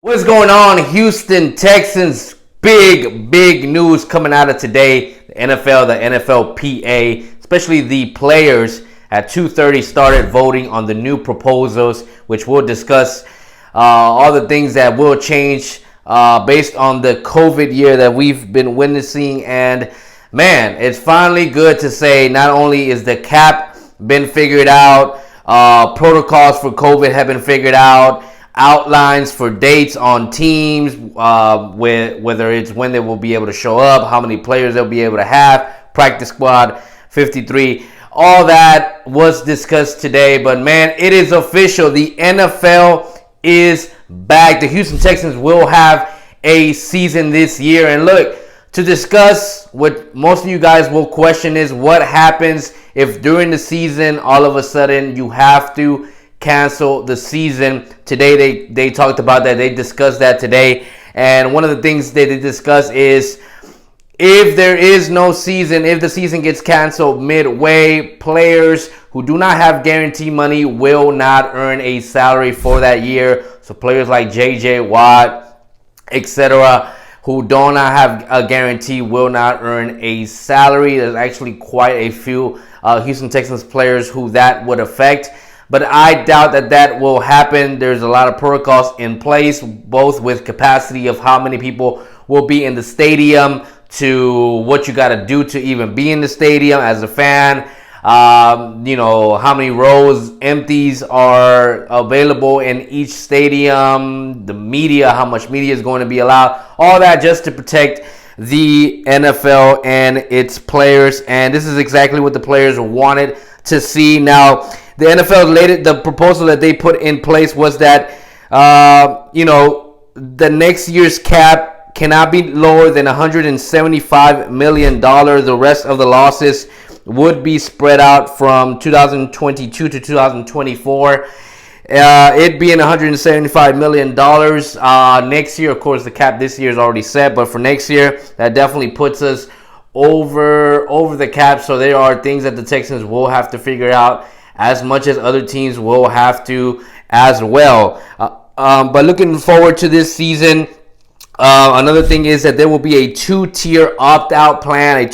What's going on, Houston Texans? Big news coming out of today. The NFL, the NFLPA, especially the players at 2:30 started voting on the new proposals, which we'll discuss all the things that will change based on the COVID year that we've been witnessing. And man, it's finally good to say not only is the cap been figured out, protocols for COVID have been figured out, outlines for dates on teams, whether it's when they will be able to show up, how many players they'll be able to have, practice squad, 53. All that was discussed today, but man, it is official. The NFL is back. The Houston Texans will have a season this year. And look, to discuss what most of you guys will question is what happens if during the season all of a sudden you have to cancel the season. Today they talked about that. They discussed that today. And one of the things that they discussed is if there is no season, if the season gets canceled midway, players who do not have guaranteed money will not earn a salary for that year. So players like J.J. Watt, etc., who do not have a guarantee will not earn a salary. There's actually quite a few Houston Texans players who that would affect. But I doubt that will happen. There's a lot of protocols in place, both with capacity of how many people will be in the stadium to what you got to do to even be in the stadium as a fan. How many rows empties are available in each stadium, the media, how much media is going to be allowed, all that just to protect the NFL and its players. And this is exactly what the players wanted to see. Now, the NFL the proposal that they put in place was that, the next year's cap cannot be lower than $175 million. The rest of the losses would be spread out from 2022 to 2024. It being $175 million next year. Of course, the cap this year is already set, but for next year, that definitely puts us over the cap. So there are things that the Texans will have to figure out, as much as other teams will have to as well. But looking forward to this season, another thing is that there will be a two-tier opt-out plan,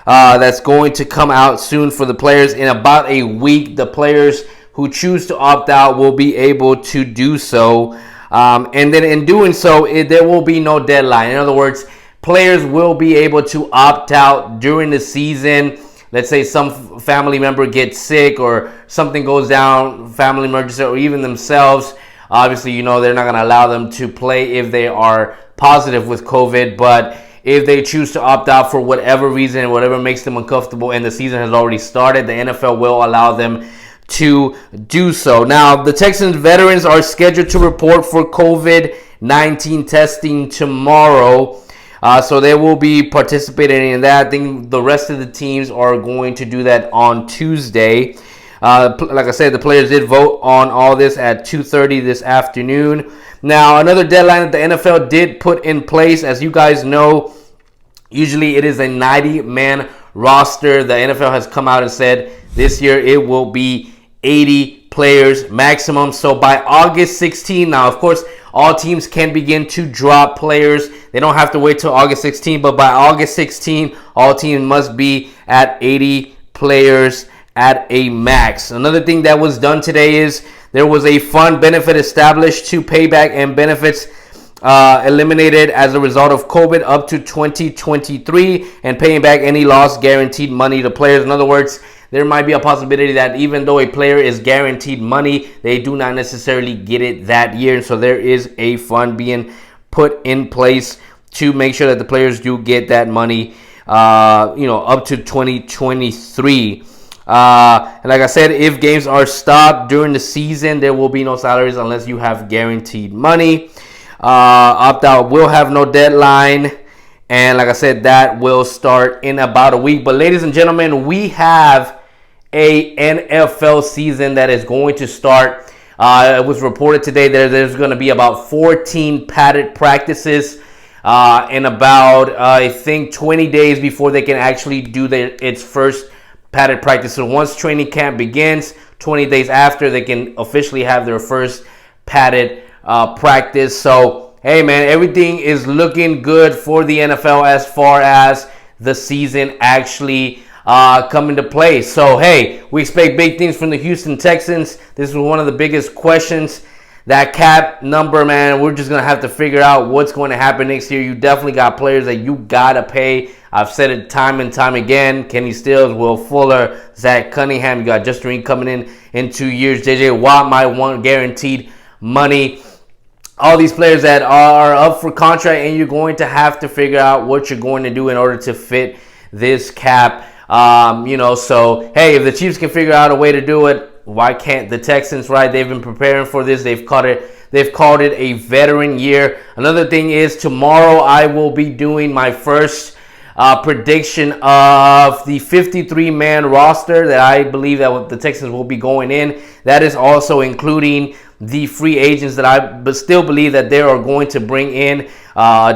that's going to come out soon for the players. In about a week, the players who choose to opt out will be able to do so. And then in doing so, there will be no deadline. In other words, players will be able to opt out during the season. Let's say some family member gets sick or something goes down, family emergency, or even themselves. Obviously, they're not going to allow them to play if they are positive with COVID. But if they choose to opt out for whatever reason, whatever makes them uncomfortable, and the season has already started, the NFL will allow them to do so. Now, the Texans veterans are scheduled to report for COVID-19 testing tomorrow. So they will be participating in that. I think the rest of the teams are going to do that on Tuesday. Like I said, the players did vote on all this at 2:30 this afternoon. Now, another deadline that the NFL did put in place, as you guys know, usually it is a 90-man roster. The NFL has come out and said this year it will be 80 players maximum. So by August 16, now, of course, all teams can begin to drop players. They don't have to wait till August 16, but by August 16, all teams must be at 80 players at a max. Another thing that was done today is there was a fund benefit established to pay back and benefits eliminated as a result of COVID up to 2023 and paying back any lost guaranteed money to players. In other words, there might be a possibility that even though a player is guaranteed money, they do not necessarily get it that year. So there is a fund being put in place to make sure that the players do get that money, up to 2023. And like I said, if games are stopped during the season, there will be no salaries unless you have guaranteed money. Opt-out will have no deadline. And like I said, that will start in about a week. But ladies and gentlemen, we have a NFL season that is going to start. It was reported today that there's going to be about 14 padded practices in about, I think, 20 days before they can actually do its first padded practice. So once training camp begins, 20 days after, they can officially have their first padded practice. So, hey, man, everything is looking good for the NFL as far as the season actually come into play. So, hey, we expect big things from the Houston Texans. This is one of the biggest questions. That cap number, man, we're just going to have to figure out what's going to happen next year. You definitely got players that you got to pay. I've said it time and time again. Kenny Stills, Will Fuller, Zach Cunningham. You got Justin Reed coming in 2 years. J.J. Watt might want guaranteed money. All these players that are up for contract, and you're going to have to figure out what you're going to do in order to fit this cap. So, hey, if the Chiefs can figure out a way to do it, why can't the Texans, right? They've been preparing for this. They've called it a veteran year. Another thing is tomorrow I will be doing my first prediction of the 53-man roster that I believe that the Texans will be going in. That is also including the free agents that I still believe that they are going to bring in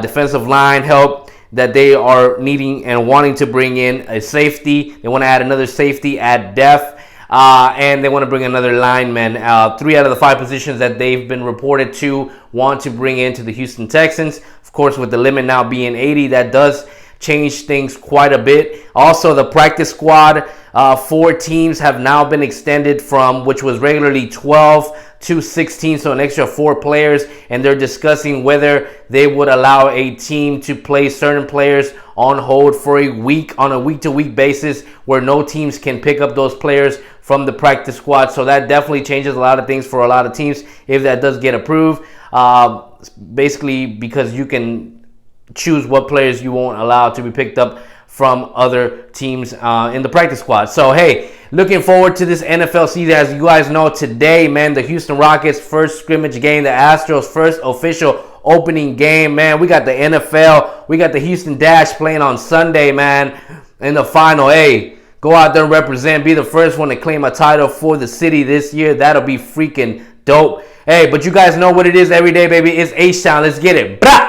defensive line help, that they are needing and wanting to bring in a safety. They want to add another safety at depth. And they want to bring another lineman. 3 out of the 5 positions that they've been reported to want to bring into the Houston Texans. Of course, with the limit now being 80, that does change things quite a bit. Also, the practice squad, 4 teams have now been extended from, which was regularly 12 to 16, so an extra 4 players, and they're discussing whether they would allow a team to play certain players on hold for a week, on a week-to-week basis, where no teams can pick up those players from the practice squad. So that definitely changes a lot of things for a lot of teams if that does get approved. Basically, because you can choose what players you won't allow to be picked up from other teams in the practice squad. So, hey, looking forward to this NFL season. As you guys know, today, man, the Houston Rockets' first scrimmage game, the Astros' first official opening game, man. We got the NFL. We got the Houston Dash playing on Sunday, man, in the final. Hey, go out there and represent. Be the first one to claim a title for the city this year. That'll be freaking dope. Hey, but you guys know what it is every day, baby. It's H-Town. Let's get it. Blah!